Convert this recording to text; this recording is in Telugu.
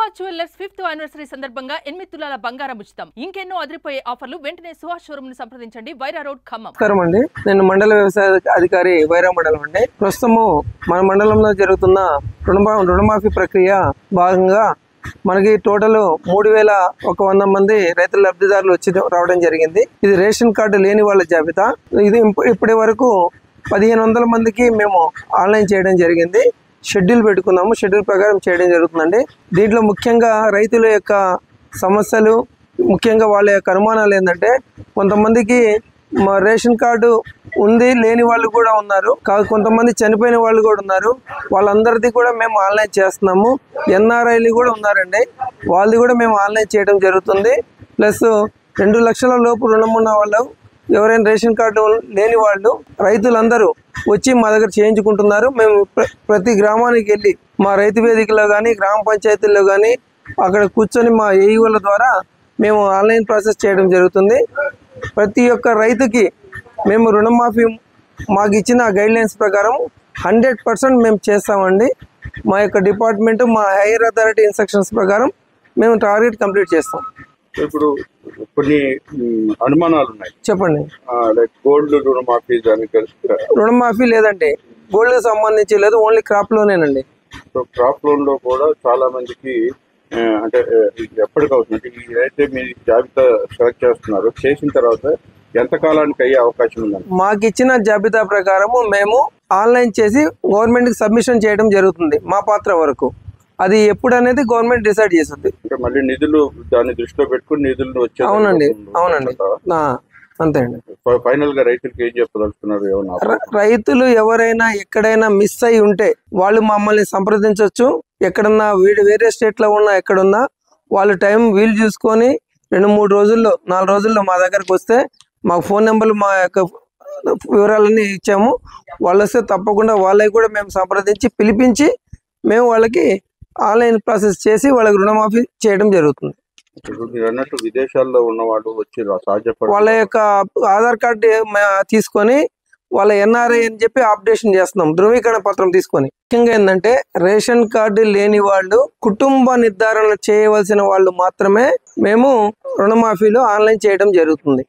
సుహాస్ జ్యువెలర్స్ 5th యానివర్సరీ సందర్భంగా 8 తులాల బంగారం ఉచితం. ఇంకెన్నో అదిరిపోయే ఆఫర్లు. వెంటనే సుహాస్ షోరూమ్ ని సంప్రదించండి. వైరా రోడ్, ఖమ్మం. నమస్కారం అండి, నేను మండల వ్యవసాయ అధికారి వైరా మండలం అండి. ప్రస్తుతము మన మండలంలో జరుగుతున్న రుణమాఫీ ప్రక్రియ భాగంగా మనకి టోటల్ 3100 మంది రైతుల లబ్ధిదారులు వచ్చి రావడం జరిగింది. ఇది రేషన్ కార్డు లేని వాళ్ళ జాబితా. ఇది ఇప్పటి వరకు 1500 మందికి మేము ఆన్లైన్ చేయడం జరిగింది. షెడ్యూల్ పెట్టుకున్నాము, షెడ్యూల్ ప్రకారం చేయడం జరుగుతుందండి. దీంట్లో ముఖ్యంగా రైతుల యొక్క సమస్యలు, ముఖ్యంగా వాళ్ళ యొక్క అనుమానాలు ఏంటంటే, కొంతమందికి రేషన్ కార్డు ఉంది లేని వాళ్ళు కూడా ఉన్నారు, కొంతమంది చనిపోయిన వాళ్ళు కూడా ఉన్నారు. వాళ్ళందరిది కూడా మేము ఆన్లైన్ చేస్తున్నాము. ఎన్ఆర్ఐలు కూడా ఉన్నారండి, వాళ్ళది కూడా మేము ఆన్లైన్ చేయడం జరుగుతుంది. ప్లస్ 2 లక్షల లోపు రుణం ఉన్న వాళ్ళు, ఎవరైనా రేషన్ కార్డు లేని వాళ్ళు రైతులందరూ వచ్చి మా దగ్గర చేయించుకుంటున్నారు. మేము ప్రతి గ్రామానికి వెళ్ళి మా రైతు వేదికలో కానీ, గ్రామ పంచాయతీల్లో కానీ అక్కడ కూర్చొని మా ఏఈఓల ద్వారా మేము ఆన్లైన్ ప్రాసెస్ చేయడం జరుగుతుంది. ప్రతి ఒక్క రైతుకి మేము రుణమాఫీ మాకు ఇచ్చిన గైడ్లైన్స్ ప్రకారం 100% మేము చేస్తామండి. మా యొక్క డిపార్ట్మెంట్, మా హైయర్ అథారిటీ ఇన్స్ట్రక్షన్స్ ప్రకారం మేము టార్గెట్ కంప్లీట్ చేస్తాం. ఇప్పుడు కొన్ని అనుమానాలు ఉన్నాయి, చెప్పండి. లైక్ గోల్డ్ రుణమాఫీ రుణమాఫీ లేదండి, గోల్డ్ సంబంధించి లేదు, ఓన్లీ క్రాప్ లోనేనండి. సో క్రాప్ లోన్ లో కూడా చాలా మందికి అంటే ఎప్పటికవుతుంది. అయితే మీరు జాబితా సెలెక్ట్ చేస్తున్నారు, చేసిన తర్వాత ఎంత కాలానికి అయ్యే అవకాశం ఉందండి? మాకు ఇచ్చిన జాబితా ప్రకారము మేము ఆన్లైన్ చేసి గవర్నమెంట్ కి సబ్మిషన్ చేయడం జరుగుతుంది. మా పాత్ర వరకు అది ఎప్పుడు అనేది గవర్నమెంట్ డిసైడ్ చేస్తుంది. అంటే మళ్ళీ నిధులు దాన్ని దృష్టిలో పెట్టుకుని నిధులు వచ్చే. అవునండి, అంతే అండి. ఫైనల్ గా రైతులకు ఏం చెప్పదలుచుకున్నారు? రైతులు ఎవరైనా ఎక్కడైనా మిస్ అయి ఉంటే వాళ్ళు మమ్మల్ని సంప్రదించవచ్చు. ఎక్కడన్నా వేరే స్టేట్ లో ఉన్నా, ఎక్కడున్నా వాళ్ళు టైం వీలు చూసుకొని 2-3 రోజుల్లో, 4 రోజుల్లో మా దగ్గరకు వస్తే, మాకు ఫోన్ నెంబర్లు, మా యొక్క వివరాలన్నీ ఇచ్చాము. వాళ్ళు వస్తే తప్పకుండా వాళ్ళకి కూడా మేము సంప్రదించి పిలిపించి మేము వాళ్ళకి ఆన్లైన్ ప్రాసెస్ చేసి వాళ్ళకి రుణమాఫీ చేయడం జరుగుతుంది. మీరు అన్నట్టు విదేశాల్లో ఉన్న వాళ్ళు వచ్చి వాళ్ళ యొక్క ఆధార్ కార్డు తీసుకొని వాళ్ళ ఎన్ఆర్ఐ అని చెప్పి అప్డేషన్ చేస్తున్నాం, ధృవీకరణ పత్రం తీసుకొని. ముఖ్యంగా ఏంటంటే, రేషన్ కార్డు లేని వాళ్ళు, కుటుంబ నిర్ధారణ చేయవలసిన వాళ్ళు మాత్రమే మేము రుణమాఫీలో ఆన్లైన్ చేయడం జరుగుతుంది.